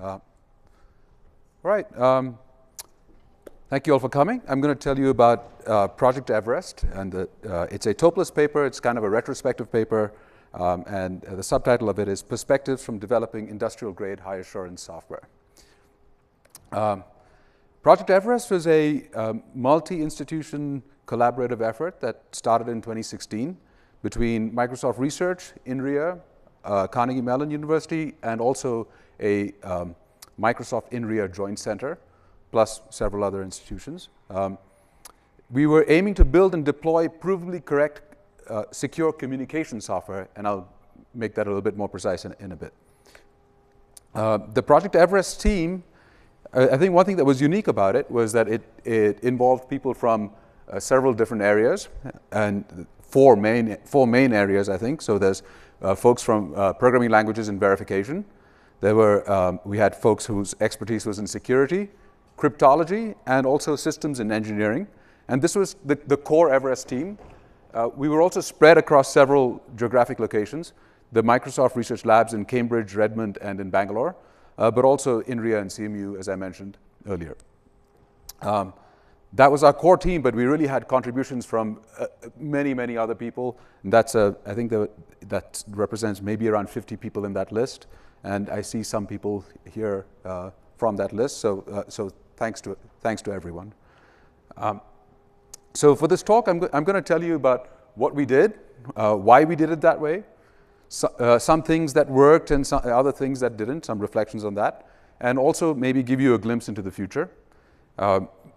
All right. Thank you all for coming. I'm going to tell you about Project Everest, and it's a TOPLAS paper. It's kind of a retrospective paper, and the subtitle of it is Perspectives from Developing Industrial-Grade High-Assurance Software. Project Everest was a multi-institution collaborative effort that started in 2016 between Microsoft Research, INRIA, Carnegie Mellon University, and also a Microsoft INRIA Joint Center, plus several other institutions. We were aiming to build and deploy provably correct, secure communication software, and I'll make that a little bit more precise in a bit. The Project Everest team, I think one thing that was unique about it was that it involved people from several different areas, and four main areas, I think. So there's folks from programming languages and verification. We had folks whose expertise was in security, cryptology, and also systems and engineering. And this was the core Everest team. We were also spread across several geographic locations, the Microsoft Research Labs in Cambridge, Redmond, and in Bangalore, but also INRIA and CMU, as I mentioned earlier. That was our core team, but we really had contributions from many, many other people. And I think that represents maybe around 50 people in that list. And I see some people here from that list. So thanks to everyone. So for this talk, I'm going to tell you about what we did, why we did it that way, some things that worked and some other things that didn't, some reflections on that, and also maybe give you a glimpse into the future.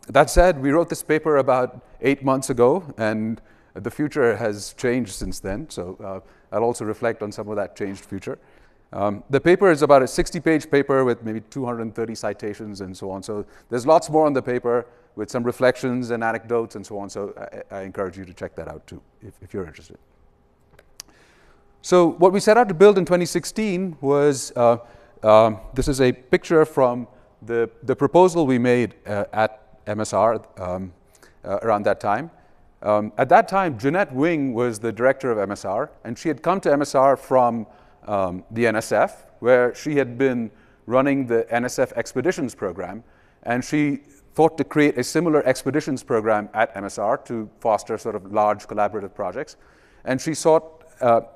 That said, we wrote this paper about 8 months ago, and the future has changed since then. So I'll also reflect on some of that changed future. The paper is about a 60-page paper with maybe 230 citations and so on. So there's lots more on the paper with some reflections and anecdotes and so on. So I encourage you to check that out too, if you're interested. So what we set out to build in 2016 was, this is a picture from the proposal we made at MSR around that time. At that time, Jeanette Wing was the director of MSR, and she had come to MSR from the NSF, where she had been running the NSF expeditions program, and she thought to create a similar expeditions program at MSR to foster sort of large collaborative projects. And she sought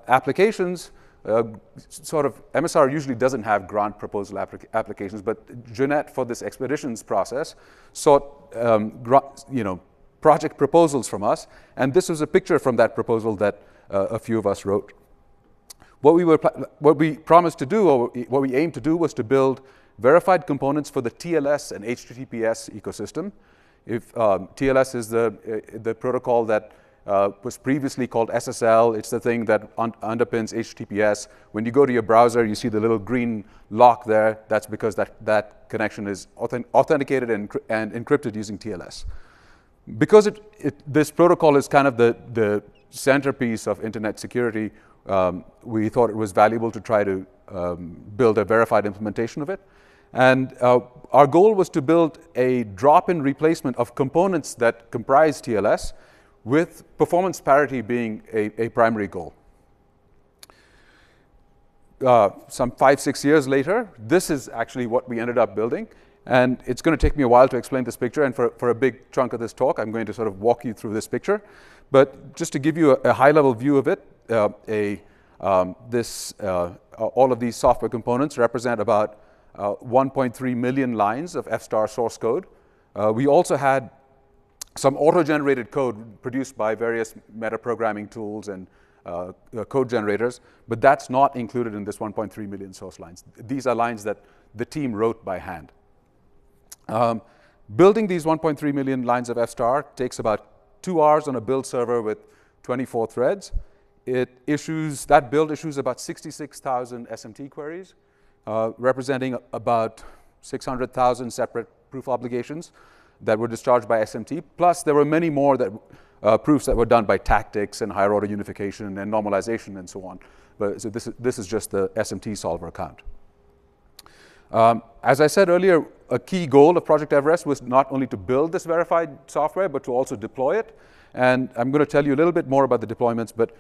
applications. MSR usually doesn't have grant proposal applications, but Jeanette, for this expeditions process, sought project proposals from us, and this was a picture from that proposal that a few of us wrote. What we promised to do, or what we aimed to do, was to build verified components for the TLS and HTTPS ecosystem. If TLS is the protocol that was previously called SSL. It's the thing that underpins HTTPS. When you go to your browser, you see the little green lock there. That's because that connection is authenticated and encrypted using TLS. Because this protocol is kind of the centerpiece of internet security, we thought it was valuable to try to build a verified implementation of it. And our goal was to build a drop-in replacement of components that comprise TLS, with performance parity being a primary goal. Some 5-6 years later, this is actually what we ended up building. And it's going to take me a while to explain this picture. And for a big chunk of this talk, I'm going to sort of walk you through this picture. But just to give you a high-level view of it, all of these software components represent about 1.3 million lines of F-star source code. We also had some auto-generated code produced by various metaprogramming tools and code generators, but that's not included in this 1.3 million source lines. These are lines that the team wrote by hand. Building these 1.3 million lines of F-star takes about 2 hours on a build server with 24 threads. That build issues about 66,000 SMT queries, representing about 600,000 separate proof obligations that were discharged by SMT. Plus, there were many more proofs that were done by tactics and higher order unification and normalization and so on. So this is just the SMT solver count. As I said earlier, a key goal of Project Everest was not only to build this verified software, but to also deploy it. And I'm going to tell you a little bit more about the deployments, but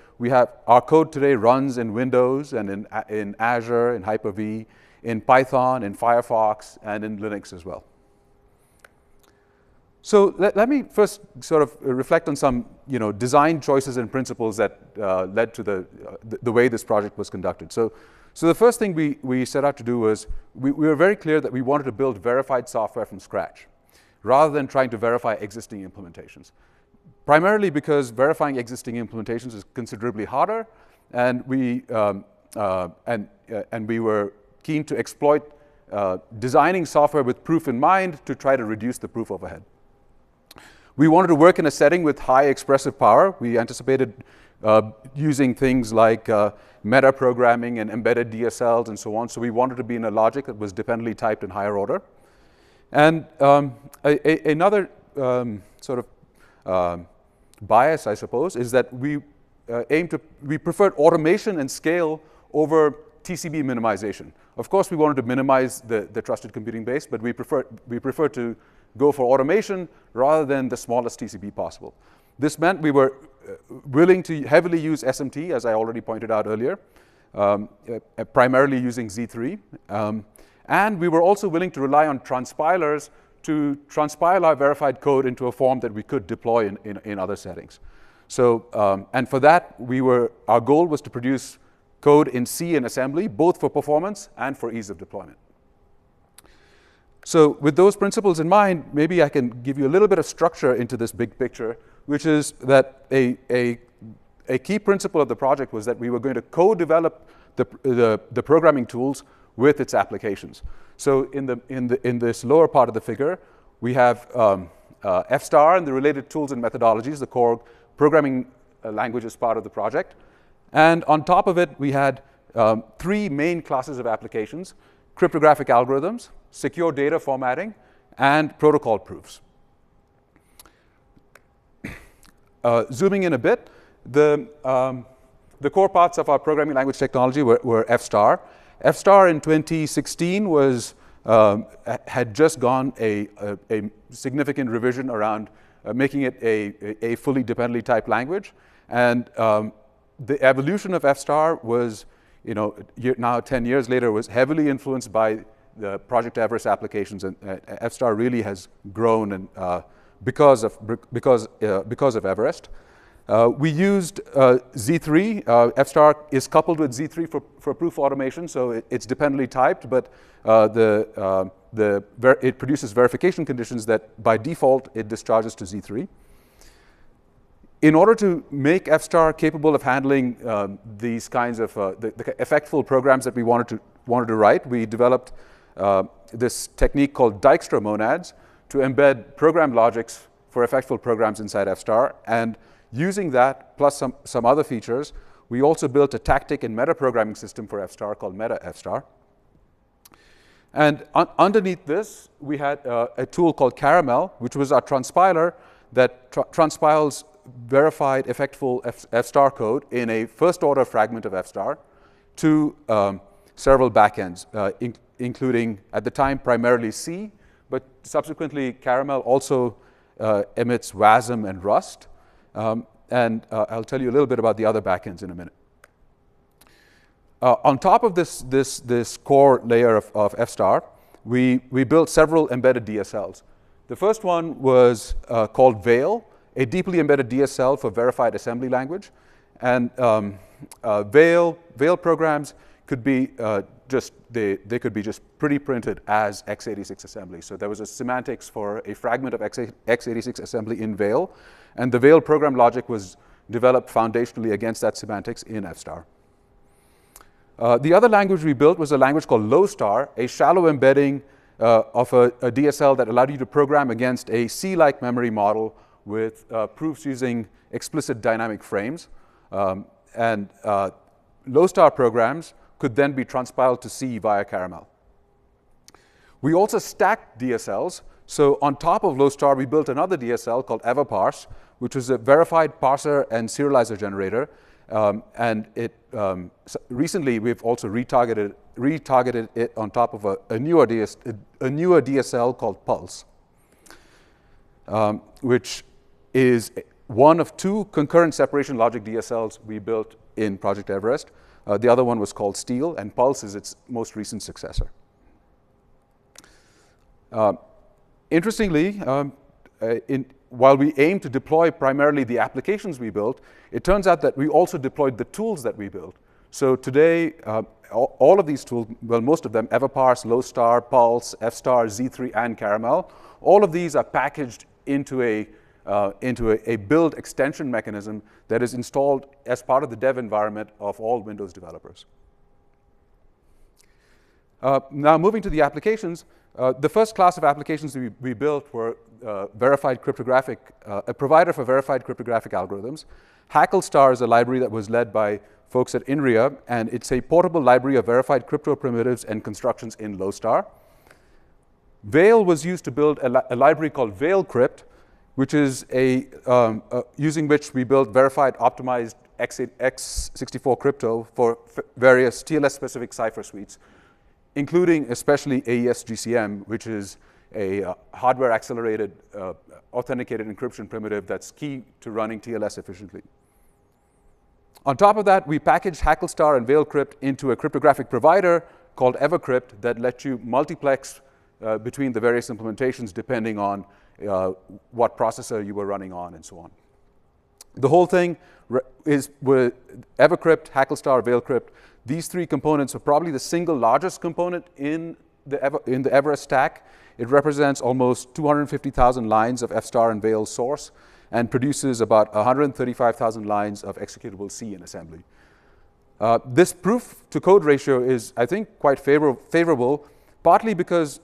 our code today runs in Windows and in Azure, in Hyper-V, in Python, in Firefox, and in Linux as well. So let me first sort of reflect on some design choices and principles that led to the way this project was conducted. So the first thing we set out to do was we were very clear that we wanted to build verified software from scratch rather than trying to verify existing implementations. Primarily because verifying existing implementations is considerably harder, and we were keen to exploit designing software with proof in mind to try to reduce the proof overhead. We wanted to work in a setting with high expressive power. We anticipated using things like meta-programming and embedded DSLs and so on. So we wanted to be in a logic that was dependently typed in higher order. And another sort of bias, I suppose, is that we preferred automation and scale over TCB minimization. Of course, we wanted to minimize the trusted computing base, but we prefer to go for automation rather than the smallest TCB possible. This meant we were willing to heavily use SMT, as I already pointed out earlier, primarily using Z3. And we were also willing to rely on transpilers to transpile our verified code into a form that we could deploy in other settings. So, and for that, our goal was to produce code in C and assembly, both for performance and for ease of deployment. So with those principles in mind, maybe I can give you a little bit of structure into this big picture, which is that a key principle of the project was that we were going to co-develop the programming tools with its applications. So in this lower part of the figure, we have F-star and the related tools and methodologies, the core programming languages part of the project. And on top of it, we had three main classes of applications: cryptographic algorithms, secure data formatting, and protocol proofs. Zooming in a bit, the core parts of our programming language technology were F-star. F-star in 2016 had just gone a significant revision around making it a fully dependently typed language. And the evolution of F-star was, now 10 years later, was heavily influenced by the Project Everest applications, and F-star really has grown and because of Everest. We used Z3. F-star is coupled with Z3 for proof automation, so it's dependently typed, but it produces verification conditions that by default it discharges to Z3. In order to make F-star capable of handling these kinds of the effectful programs that we wanted to write, we developed this technique called Dijkstra monads to embed program logics for effectful programs inside F-star. And using that, plus some other features, we also built a tactic and meta-programming system for F-star called Meta F-star. And underneath this, we had a tool called Caramel, which was our transpiler that transpiles verified effectful F-star code in a first-order fragment of F-star to several backends, including, at the time, primarily C, but subsequently Caramel also emits WASM and Rust. And I'll tell you a little bit about the other backends in a minute. On top of this core layer of F-star, we built several embedded DSLs. The first one was called Veil, a deeply embedded DSL for verified assembly language. And Veil programs could be they could be just pre-printed as x86 assembly. So there was a semantics for a fragment of x86 assembly in Veil, and the Veil program logic was developed foundationally against that semantics in F-star. The other language we built was a language called Lowstar, a shallow embedding of a DSL that allowed you to program against a C-like memory model with proofs using explicit dynamic frames. And Lowstar programs could then be transpiled to C via Caramel. We also stacked DSLs. So on top of Lowstar, we built another DSL called Everparse, which was a verified parser and serializer generator. And recently, we've also retargeted it on top of a newer DSL called Pulse, which is one of two concurrent separation logic DSLs we built in Project Everest. The other one was called Steel, and Pulse is its most recent successor. Interestingly, while we aim to deploy primarily the applications we built, it turns out that we also deployed the tools that we built. So today, all of these tools, well, most of them, Everparse, Lowstar, Pulse, F-Star, Z3, and Caramel, all of these are packaged into a build extension mechanism that is installed as part of the dev environment of all Windows developers. Now, moving to the applications, the first class of applications we built were verified cryptographic, a provider for verified cryptographic algorithms. Hacklestar is a library that was led by folks at INRIA, and it's a portable library of verified crypto primitives and constructions in Lowstar. Veil was used to build a library called VeilCrypt, which is using which we built verified optimized x64 crypto for various TLS-specific cipher suites, including especially AES-GCM, which is a hardware-accelerated authenticated encryption primitive that's key to running TLS efficiently. On top of that, we packaged Hacklestar and VeilCrypt into a cryptographic provider called EverCrypt that lets you multiplex between the various implementations depending on what processor you were running on and so on. The whole thing is with EverCrypt, Hacklestar, VeilCrypt. These three components are probably the single largest component in the Everest stack. It represents almost 250,000 lines of F-Star and Veil source and produces about 135,000 lines of executable C in assembly. This proof-to-code ratio is, I think, quite favorable, partly because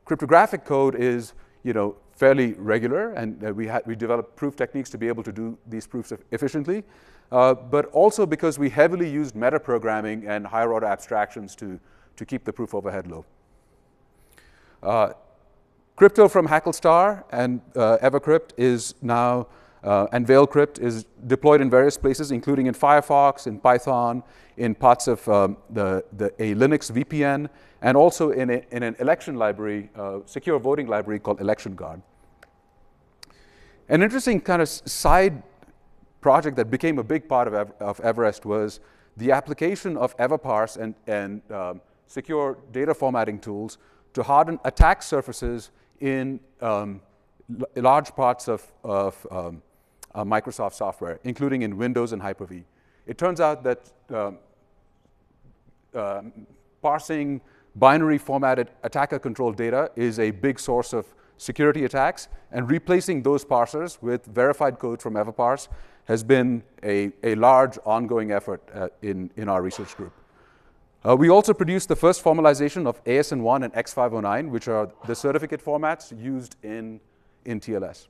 cryptographic code is, fairly regular, and we developed proof techniques to be able to do these proofs efficiently, but also because we heavily used metaprogramming and higher-order abstractions to keep the proof overhead low. Crypto from Hacklestar and EverCrypt is now, and VeilCrypt is deployed in various places, including in Firefox, in Python, in parts of a Linux VPN, and also in an election library, secure voting library called Election Guard. An interesting kind of side project that became a big part of Everest was the application of Everparse and secure data formatting tools to harden attack surfaces in large parts of Microsoft software, including in Windows and Hyper-V. It turns out that parsing binary formatted attacker-controlled data is a big source of security attacks, and replacing those parsers with verified code from Everparse has been a large ongoing effort in our research group. We also produced the first formalization of ASN1 and X509, which are the certificate formats used in TLS.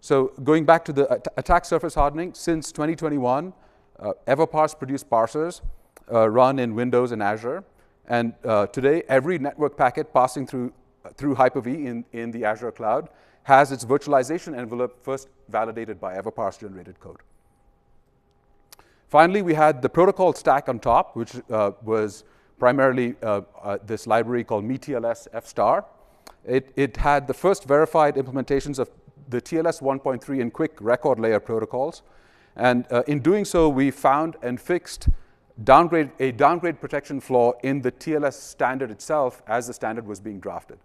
So going back to the attack surface hardening, since 2021, Everparse produced parsers run in Windows and Azure. And today, every network packet passing through Hyper-V in the Azure cloud has its virtualization envelope first validated by Everparse-generated code. Finally, we had the protocol stack on top, which was primarily this library called MeTLS F-Star. It had the first verified implementations of the TLS 1.3 and quick record layer protocols. And in doing so, we found and fixed a downgrade protection flaw in the TLS standard itself as the standard was being drafted.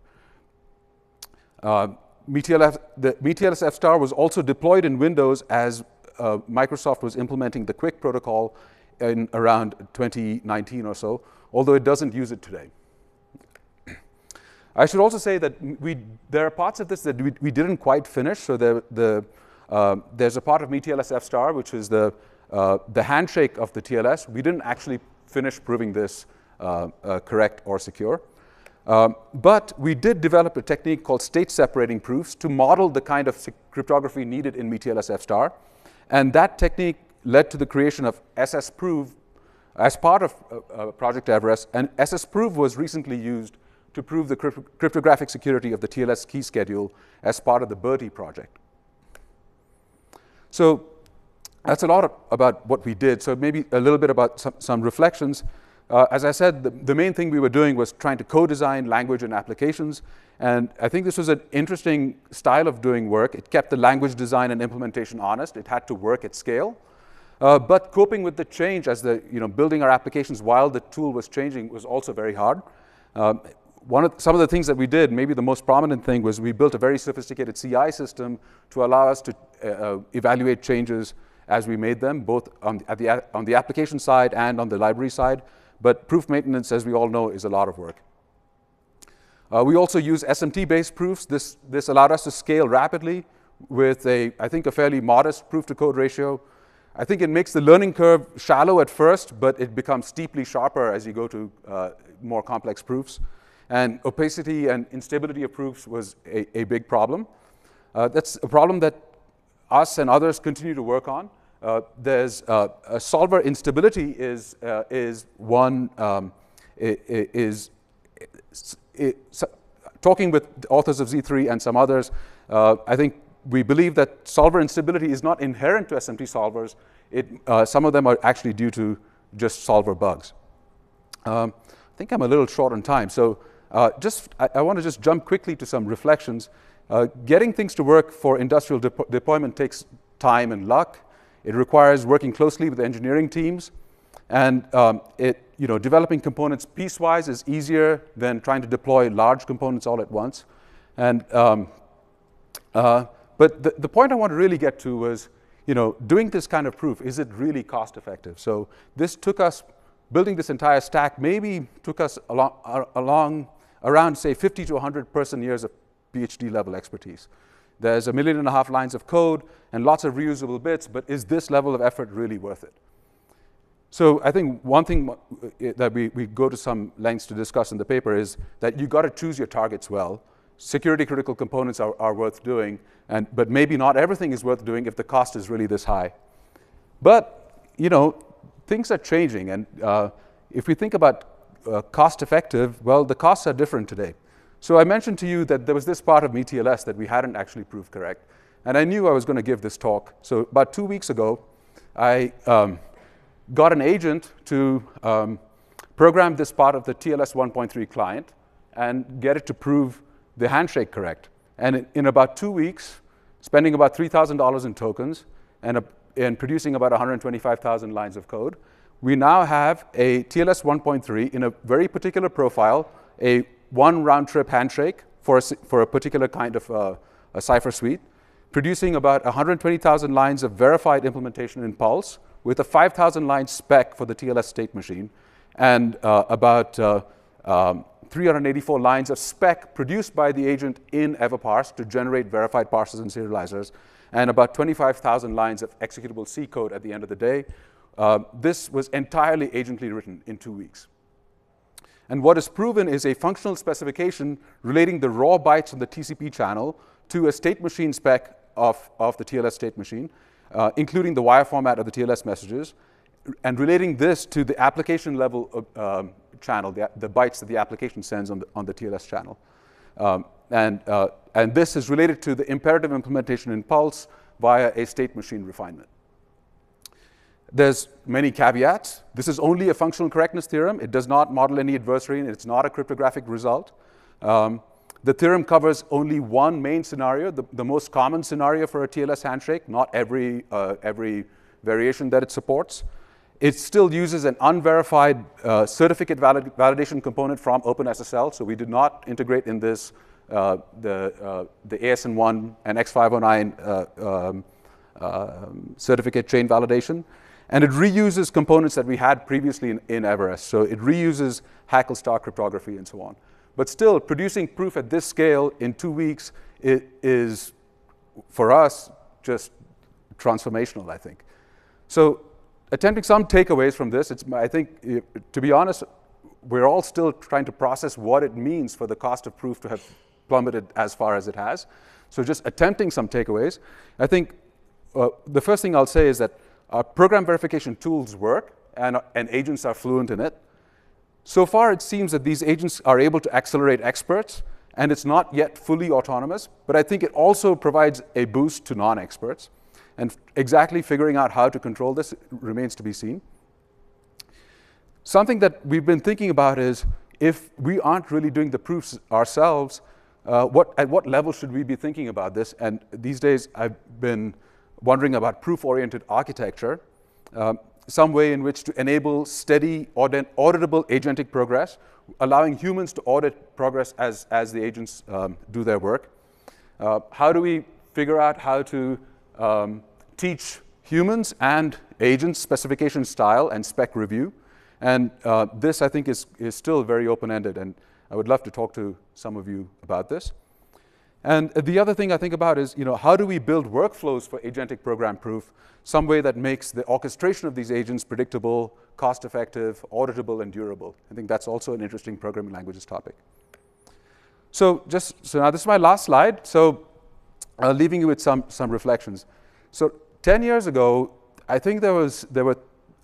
The MeTLS F-Star was also deployed in Windows as Microsoft was implementing the quick protocol in around 2019 or so, although it doesn't use it today. I should also say that there are parts of this that we didn't quite finish. So there's a part of MeTLS F-Star, which is the handshake of the TLS. We didn't actually finish proving this correct or secure. But we did develop a technique called state-separating proofs to model the kind of cryptography needed in MeTLS F-Star. And that technique led to the creation of SSProve as part of Project Everest. And SSProve was recently used to prove the cryptographic security of the TLS key schedule as part of the BERTI project. So that's a lot about what we did. So maybe a little bit about some reflections. As I said, the main thing we were doing was trying to co-design language and applications. And I think this was an interesting style of doing work. It kept the language design and implementation honest. It had to work at scale. But coping with the change as building our applications while the tool was changing was also very hard. Some of the things that we did, maybe the most prominent thing, was we built a very sophisticated CI system to allow us to evaluate changes as we made them, both on the application side and on the library side. But proof maintenance, as we all know, is a lot of work. We also use SMT-based proofs. This allowed us to scale rapidly with I think, a fairly modest proof-to-code ratio. I think it makes the learning curve shallow at first, but it becomes steeply sharper as you go to more complex proofs. And opacity and instability of proofs was a big problem. That's a problem that us and others continue to work on. There's a solver instability is one, talking with the authors of Z3 and some others, I think we believe that solver instability is not inherent to SMT solvers. Some of them are actually due to just solver bugs. I think I'm a little short on time, so I want to just jump quickly to some reflections. Getting things to work for industrial deployment takes time and luck. It requires working closely with engineering teams, and developing components piecewise is easier than trying to deploy large components all at once. And but the point I want to really get to was, doing this kind of proof, is it really cost effective? So this took us, building this entire stack maybe took us around, say, 50 to 100 person years of PhD level expertise. There's 1.5 million lines of code and lots of reusable bits, but is this level of effort really worth it? So I think one thing that we go to some lengths to discuss in the paper is that you got to choose your targets well. Security critical components are worth doing, but maybe not everything is worth doing if the cost is really this high. But things are changing, and if we think about cost effective, well, the costs are different today. So I mentioned to you that there was this part of MeTLS that we hadn't actually proved correct, and I knew I was going to give this talk. So about 2 weeks ago, I got an agent to program this part of the TLS 1.3 client and get it to prove the handshake correct. And in about 2 weeks, spending about $3,000 in tokens and producing about 125,000 lines of code, we now have a TLS 1.3 in a very particular profile, a one round-trip handshake for a particular kind of a cipher suite, producing about 120,000 lines of verified implementation in Pulse with a 5,000 line spec for the TLS state machine, and about 384 lines of spec produced by the agent in Everparse to generate verified parsers and serializers, and about 25,000 lines of executable C code at the end of the day. This was entirely agently written in 2 weeks. And what is proven is a functional specification relating the raw bytes on the TCP channel to a state machine spec of the TLS state machine, including the wire format of the TLS messages, and relating this to the application level channel, the bytes that the application sends on the TLS channel. And this is related to the imperative implementation in Pulse via a state machine refinement. There's many caveats. This is only a functional correctness theorem. It does not model any adversary, and it's not a cryptographic result. The theorem covers only one main scenario, the most common scenario for a TLS handshake, not every variation that it supports. It still uses an unverified certificate validation component from OpenSSL, so we did not integrate in this the ASN1 and X509 certificate chain validation. And it reuses components that we had previously in Everest. So it reuses Hackle-Star cryptography and so on. But still, producing proof at this scale in 2 weeks is, for us, just transformational, I think. So attempting some takeaways from this, I think, to be honest, we're all still trying to process what it means for the cost of proof to have plummeted as far as it has. So just attempting some takeaways. I think the first thing I'll say is that our program verification tools work, and agents are fluent in it. So far, it seems that these agents are able to accelerate experts, and it's not yet fully autonomous, but I think it also provides a boost to non-experts. And exactly figuring out how to control this remains to be seen. Something that we've been thinking about is, if we aren't really doing the proofs ourselves, at what level should we be thinking about this? And these days, I've been wondering about proof-oriented architecture. some way in which to enable steady, auditable agentic progress, allowing humans to audit progress as the agents do their work. How do we figure out how to teach humans and agents specification style and spec review? And this, I think, is still very open-ended, and I would love to talk to some of you about this. And the other thing I think about is, how do we build workflows for agentic program proof, some way that makes the orchestration of these agents predictable, cost-effective, auditable, and durable? I think that's also an interesting programming languages topic. So now this is my last slide. So leaving you with some reflections. So 10 years ago, I think there were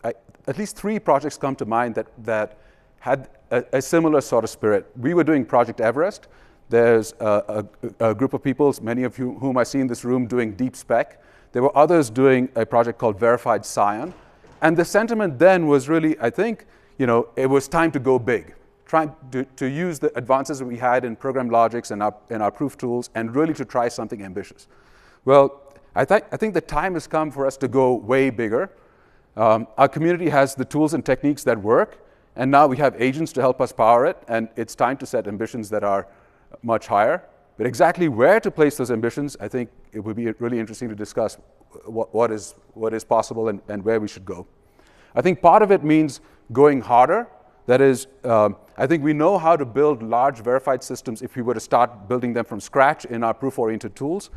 at least 3 projects come to mind that had a similar sort of spirit. We were doing Project Everest. There's a group of people, many of you whom I see in this room, doing deep spec. There were others doing a project called Verified Scion. And the sentiment then was really, I think, it was time to go big, trying to use the advances that we had in program logics and our proof tools and really to try something ambitious. Well, I think the time has come for us to go way bigger. Our community has the tools and techniques that work, and now we have agents to help us power it, and it's time to set ambitions that are much higher. But exactly where to place those ambitions, I think it would be really interesting to discuss what is possible and where we should go. I think part of it means going harder. That is, I think we know how to build large verified systems if we were to start building them from scratch in our proof-oriented tools.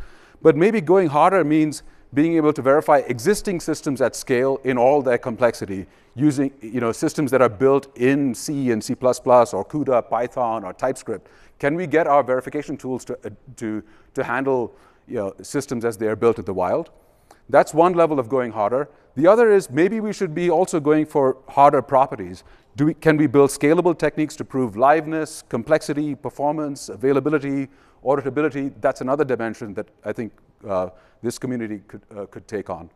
But maybe going harder means being able to verify existing systems at scale in all their complexity, using systems that are built in C and C++ or CUDA, Python, or TypeScript. Can we get our verification tools to handle systems as they are built in the wild? That's one level of going harder. The other is maybe we should be also going for harder properties. Can we build scalable techniques to prove liveness, complexity, performance, availability, auditability? That's another dimension that I think this community could take on.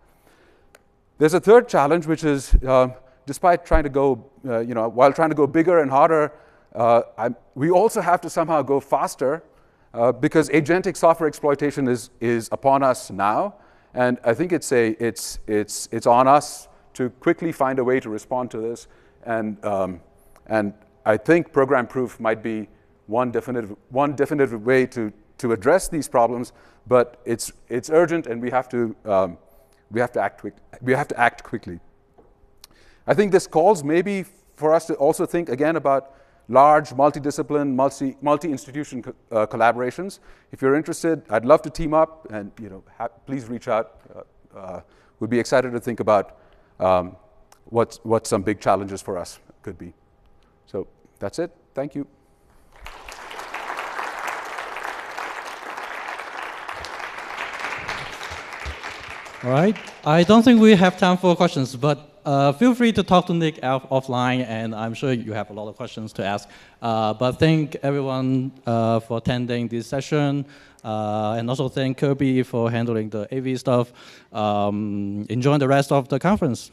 There's a third challenge, which is despite trying to go, while trying to go bigger and harder, we also have to somehow go faster because agentic software exploitation is upon us now, and I think it's on us to quickly find a way to respond to this, and I think program proof might be one definitive way to address these problems, but it's urgent, and we have to act quickly. I think this calls maybe for us to also think again about large, multidiscipline, multi-institution collaborations. If you're interested, I'd love to team up, and please reach out. We'd be excited to think about what some big challenges for us could be. So that's it. Thank you. All right. I don't think we have time for questions, but feel free to talk to Nick offline, and I'm sure you have a lot of questions to ask. But thank everyone for attending this session, and also thank Kirby for handling the AV stuff. Enjoy the rest of the conference.